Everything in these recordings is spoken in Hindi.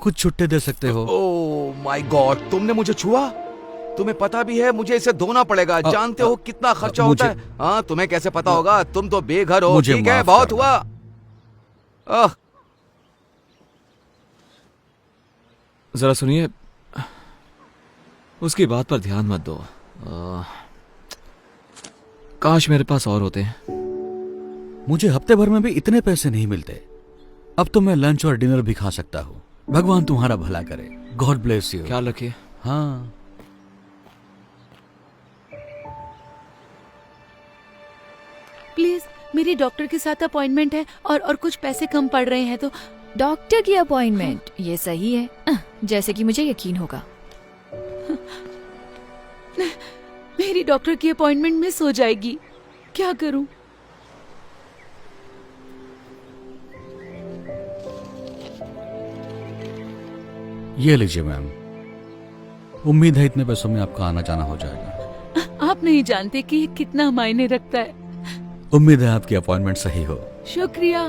कुछ छुट्टे दे सकते हो? ओह माय गॉड, तुमने मुझे छुआ? तुम्हें पता भी है मुझे इसे धोना पड़ेगा। जानते हो कितना खर्चा होता है? हाँ, तुम्हें कैसे पता होगा? तुम तो बेघर हो। ठीक है, बहुत हुआ। जरा सुनिए, उसकी बात पर ध्यान मत दो। काश मेरे पास और होते हैं। मुझे हफ्ते भर में भी इतने पैसे नहीं मिलते। अब तो मैं लंच और डिनर भी खा सकता हूँ। भगवान तुम्हारा भला करे। God bless you. ख्याल रखिए। हाँ, प्लीज, मेरी डॉक्टर के साथ अपॉइंटमेंट है और कुछ पैसे कम पड़ रहे हैं तो। डॉक्टर की अपॉइंटमेंट? ये सही है, जैसे कि मुझे यकीन होगा। मेरी डॉक्टर की अपॉइंटमेंट मिस हो जाएगी, क्या करूं? ये लीजिए मैम। उम्मीद है इतने पैसों में आपका आना जाना हो जाएगा। आप नहीं जानते कि ये कितना मायने रखता है। उम्मीद है आपकी अपॉइंटमेंट सही हो। शुक्रिया,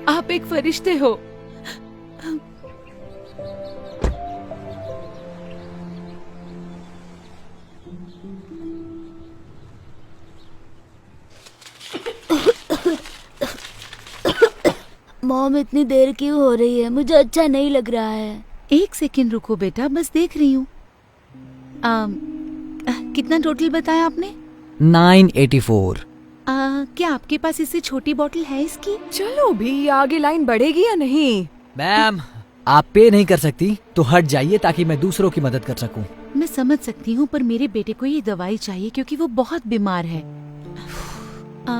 आप एक फरिश्ते हो। मॉम, इतनी देर क्यों हो रही है? मुझे अच्छा नहीं लग रहा है। एक सेकंड रुको बेटा, बस देख रही हूँ। कितना टोटल बताया आपने? 984। क्या आपके पास इससे छोटी बोतल है इसकी? चलो भी, आगे लाइन बढ़ेगी या नहीं? मैम, आप पे नहीं कर सकती तो हट जाइए ताकि मैं दूसरों की मदद कर सकूं। मैं समझ सकती हूँ, पर मेरे बेटे को ये दवाई चाहिए क्योंकि वो बहुत बीमार है।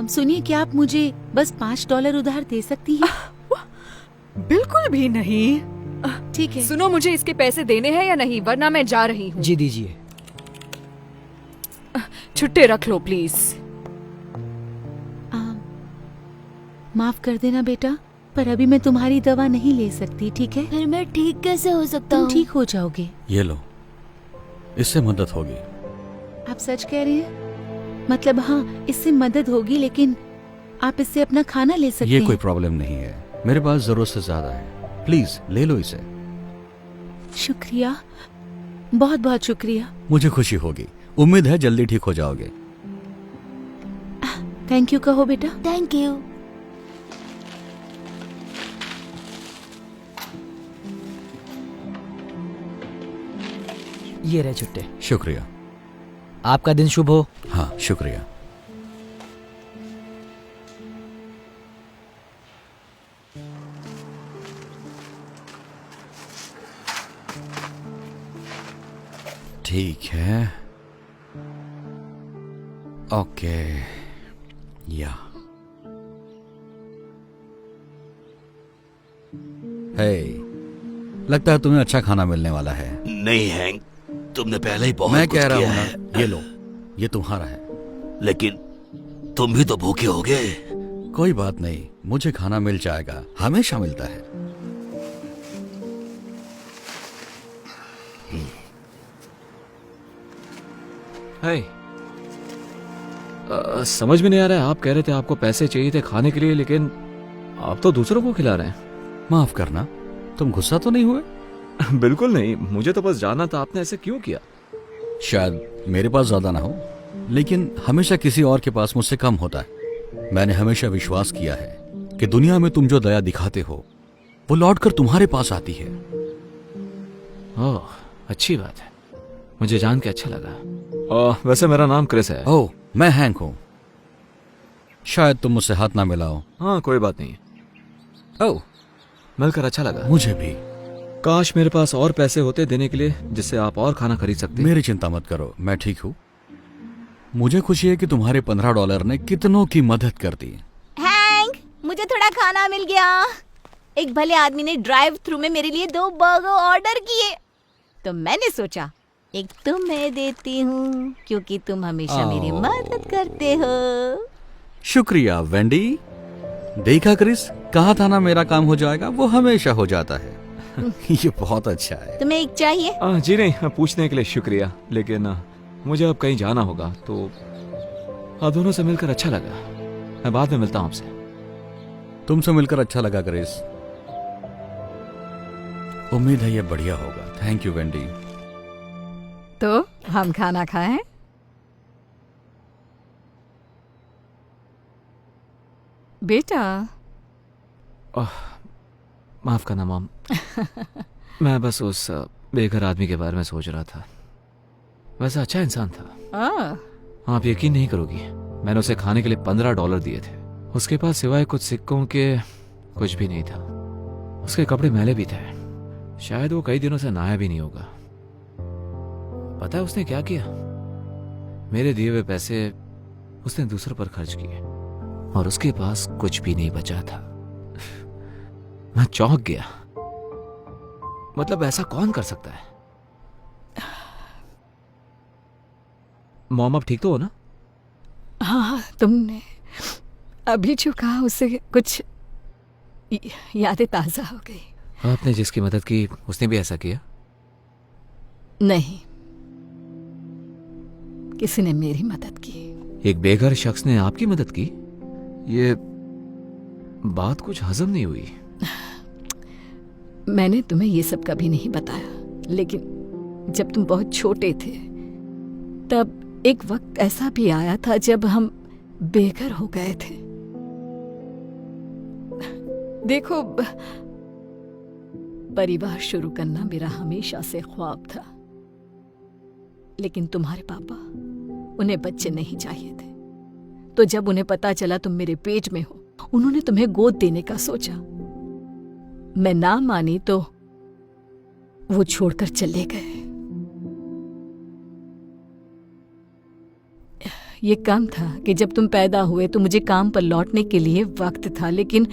सुनिए, क्या आप मुझे बस $5 उधार दे सकती हैं? बिल्कुल भी नहीं। ठीक है। सुनो, मुझे इसके पैसे देने हैं या नहीं, वरना मैं जा रही हूँ। जी दीजिए। छुट्टे रख लो प्लीज। माफ कर देना बेटा, पर अभी मैं तुम्हारी दवा नहीं ले सकती, ठीक है? फिर मैं ठीक कैसे हो सकता तुम हूँ? ठीक हो जाओगे। ये लो, इससे मदद होगी। आप सच कह रहे हैं? मतलब हाँ, इससे मदद होगी, लेकिन आप इससे अपना खाना ले सकते ये हैं। कोई प्रॉब्लम नहीं है, मेरे पास जरूरत से ज्यादा है। प्लीज ले लो इसे। शुक्रिया, बहुत बहुत शुक्रिया। मुझे खुशी होगी। उम्मीद है जल्दी ठीक हो जाओगे। थैंक यू कहो बेटा। Thank you. ये रहे छुट्टे। शुक्रिया। आपका दिन शुभ हो। हाँ, शुक्रिया। ठीक है, ओके। या हे, लगता है तुम्हें अच्छा खाना मिलने वाला है। नहीं हैंक, तुमने पहले ही बहुत मैं कुछ कह रहा किया हूं है। ना, ये लो, ये तुम्हारा है। लेकिन तुम भी तो भूखे होगे। कोई बात नहीं, मुझे खाना मिल जाएगा, हमेशा मिलता है। हाय। समझ में नहीं आ रहा है, आप कह रहे थे आपको पैसे चाहिए थे खाने के लिए, लेकिन आप तो दूसरों को खिला रहे हैं। माफ करना, तुम गुस्सा तो नहीं हुए? बिल्कुल नहीं, मुझे तो बस जानना था आपने ऐसे क्यों किया। शायद मेरे पास ज्यादा ना हो, लेकिन हमेशा किसी और के पास मुझसे कम होता है। मैंने हमेशा विश्वास किया है कि दुनिया में तुम जो दया दिखाते हो वो लौटकर तुम्हारे पास आती है। ओह, अच्छी बात है, मुझे जान के अच्छा लगा। वैसे मेरा नाम क्रिस है। ओह, मैं हैंक हूं। शायद तुम मुझसे हाथ ना मिलाओ। हाँ, कोई बात नहीं। ओह, मिलकर अच्छा लगा। मुझे भी। काश मेरे पास और पैसे होते देने के लिए, जिससे आप और खाना खरीद सकते। मेरी चिंता मत करो, मैं ठीक हूँ। मुझे खुशी है कि तुम्हारे $15 ने कितनों की मदद कर दी। हैंक, मुझे थोड़ा खाना मिल गया। एक भले आदमी ने ड्राइव थ्रू में मेरे लिए 2 बर्गर ऑर्डर किए, तो मैंने सोचा एक तुम्हें देती हूँ, क्योंकि तुम हमेशा मेरी मदद करते हो। शुक्रिया वेंडी। देखा क्रिस, कहा था ना मेरा काम हो जाएगा, वो हमेशा हो जाता है। ये बहुत अच्छा है। तुम्हें एक चाहिए? जी नहीं, पूछने के लिए शुक्रिया, लेकिन मुझे अब कहीं जाना होगा, तो आप दोनों से मिलकर अच्छा लगा। मैं बाद में मिलता हूँ आपसे। तुमसे मिलकर अच्छा लगा क्रिस। उम्मीद है ये बढ़िया होगा। Thank you Wendy. तो हम खाना खाएं? बेटा माफ करना मॉम। मैं बस उस बेघर आदमी के बारे में सोच रहा था। वैसा अच्छा इंसान था। आप यकीन नहीं करोगी, मैंने उसे खाने के लिए $15 दिए थे। उसके पास सिवाय कुछ सिक्कों के कुछ भी नहीं था। उसके कपड़े मैले भी थे। शायद वो कई दिनों से नहाया भी नहीं होगा। पता है उसने क्या किया? मेरे दिए हुए पैसे उसने दूसरों पर खर्च किए और उसके पास कुछ भी नहीं बचा था। मैं चौंक गया। मतलब ऐसा कौन कर सकता है? मॉम आप ठीक तो हो ना? हाँ, तुमने अभी जो कहा उससे कुछ यादें ताजा हो गई। आपने जिसकी मदद की उसने भी ऐसा किया? नहीं, किसी ने मेरी मदद की। एक बेघर शख्स ने आपकी मदद की? ये बात कुछ हजम नहीं हुई। मैंने तुम्हें ये सब कभी नहीं बताया, लेकिन जब तुम बहुत छोटे थे तब एक वक्त ऐसा भी आया था जब हम बेघर हो गए थे। देखो, परिवार शुरू करना मेरा हमेशा से ख्वाब था, लेकिन तुम्हारे पापा, उन्हें बच्चे नहीं चाहिए थे। तो जब उन्हें पता चला तुम मेरे पेट में हो, उन्होंने तुम्हें गोद देने का सोचा। मैं ना मानी तो वो छोड़कर चले गए। ये कम था कि जब तुम पैदा हुए तो मुझे काम पर लौटने के लिए वक्त था, लेकिन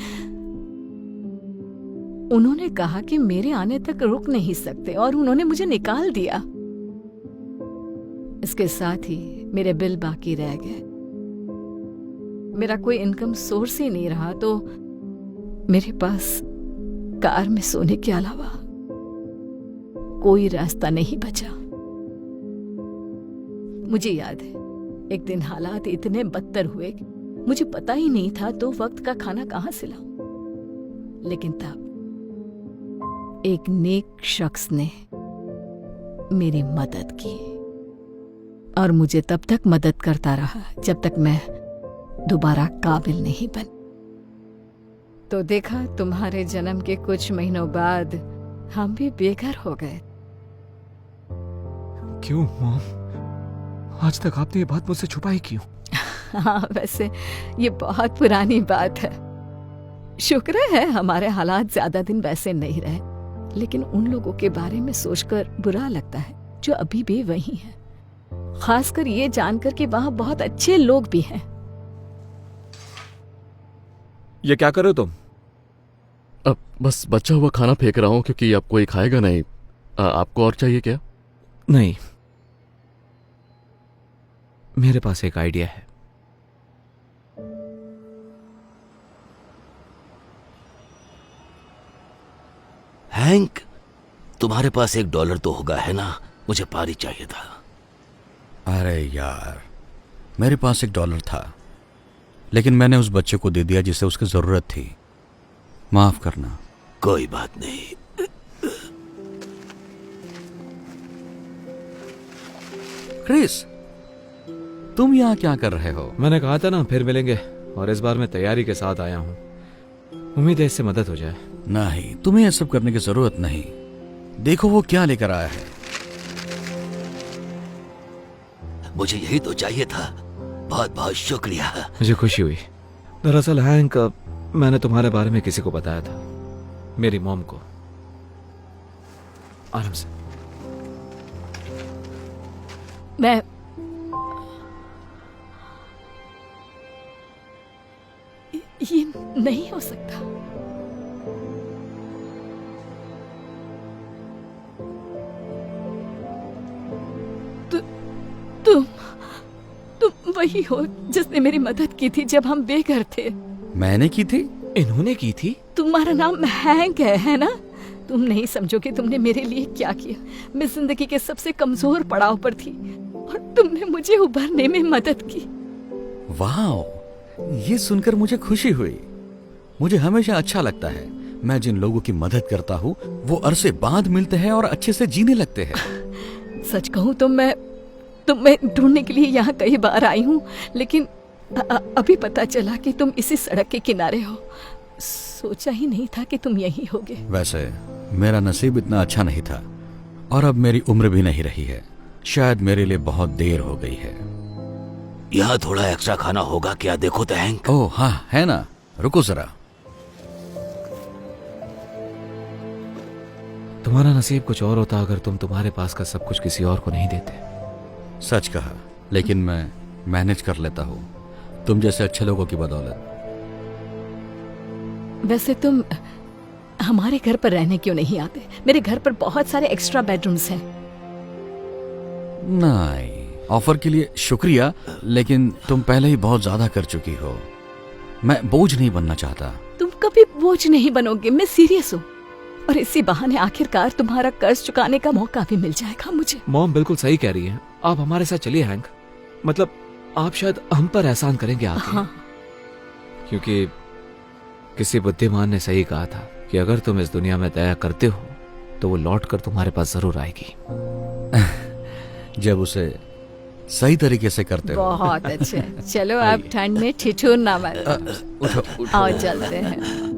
उन्होंने कहा कि मेरे आने तक रुक नहीं सकते और उन्होंने मुझे निकाल दिया। इसके साथ ही मेरे बिल बाकी रह गए। मेरा कोई इनकम सोर्स ही नहीं रहा, तो मेरे पास कार में सोने के अलावा कोई रास्ता नहीं बचा। मुझे याद है, एक दिन हालात इतने बदतर हुए कि मुझे पता ही नहीं था तो वक्त का खाना कहां से लाऊं। लेकिन तब एक नेक शख्स ने मेरी मदद की और मुझे तब तक मदद करता रहा जब तक मैं दोबारा काबिल नहीं बन। तो देखा, तुम्हारे जन्म के कुछ महीनों बाद हम भी बेघर हो गए। क्यों मॉम? आज तक आपने ये बात मुझसे छुपाई क्यों? हाँ, वैसे ये बहुत पुरानी बात है। शुक्र है हमारे हालात ज्यादा दिन वैसे नहीं रहे, लेकिन उन लोगों के बारे में सोचकर बुरा लगता है जो अभी भी वही हैं। खासकर ये जानकर कि वहाँ बहुत अच्छे लोग भी हैं। ये क्या कर रहे हो तुम? अब बस बचा हुआ खाना फेंक रहा हूँ क्योंकि अब कोई खाएगा नहीं। आपको और चाहिए क्या? नहीं, मेरे पास एक आइडिया है। हैंक, तुम्हारे पास $1 तो होगा, है ना? मुझे पारी चाहिए था। अरे यार, मेरे पास $1 था, लेकिन मैंने उस बच्चे को दे दिया जिसे उसकी जरूरत थी। माफ करना। कोई बात नहीं। क्रिस, तुम यहाँ क्या कर रहे हो? मैंने कहा था ना फिर मिलेंगे, और इस बार मैं तैयारी के साथ आया हूँ। उम्मीद है इससे मदद हो जाए। नहीं, तुम्हें यह सब करने की जरूरत नहीं। देखो वो क्या लेकर आया है। मुझे यही तो चाहिए था। बहुत बहुत शुक्रिया। मुझे खुशी हुई। दरअसल हैंक, मैंने तुम्हारे बारे में किसी को बताया था, मेरी मॉम को। आराम से। मैं ये नहीं हो सकता। तुम वही हो जिसने मेरी मदद की थी जब हम बेघर थे। मैंने की थी? इन्होंने की थी? तुम्हारा नाम हैंक है ना? तुम नहीं समझोगे तुमने मेरे लिए क्या किया। मैं जिंदगी के सबसे कमजोर पड़ाव पर थी और तुमने मुझे उभरने में मदद की। वाह, ये सुनकर मुझे खुशी हुई। मुझे हमेशा अच्छा लगता है मैं जिन लोगों की मदद करता हूँ वो अरसे बाद मिलते हैं और अच्छे से जीने लगते हैं। सच कहूँ तो मैं ढूंढने के लिए यहाँ कई बार आई हूँ, लेकिन अभी पता चला कि तुम इसी सड़क के किनारे हो। सोचा ही नहीं था कि तुम यहीं होगे। वैसे मेरा नसीब इतना अच्छा नहीं था और अब मेरी उम्र भी नहीं रही है। शायद मेरे लिए बहुत देर हो गई है। यहाँ थोड़ा एक्स्ट्रा खाना होगा क्या? देखो तो हैंक। ओह हाँ, है ना, रुको जरा। तुम्हारा नसीब कुछ और होता अगर तुम तुम्हारे पास का सब कुछ किसी और को नहीं देते। सच कहा, लेकिन मैं मैनेज कर लेता हूँ तुम जैसे अच्छे लोगों की बदौलत। वैसे तुम हमारे घर पर रहने क्यों नहीं आते? मेरे घर पर बहुत सारे एक्स्ट्रा बेडरूम्स हैं। नहीं, ऑफर के लिए शुक्रिया, लेकिन तुम पहले ही बहुत ज्यादा कर चुकी हो। मैं बोझ नहीं बनना चाहता। तुम कभी बोझ नहीं बनोगे, मैं सीरियस हूँ। और इसी बहाने आखिरकार तुम्हारा कर्ज चुकाने का मौका भी मिल जाएगा मुझे। मॉम बिल्कुल सही कह रही है, आप हमारे साथ चलिए हैंक। मतलब आप शायद हम पर एहसान करेंगे आके। हाँ। क्योंकि किसी बुद्धिमान ने सही कहा था कि अगर तुम इस दुनिया में दया करते हो तो वो लौट कर तुम्हारे पास जरूर आएगी। जब उसे सही तरीके से करते हो। बहुत अच्छे। चलो अब ठंड में ठिठुरना मत। आओ चलते हैं।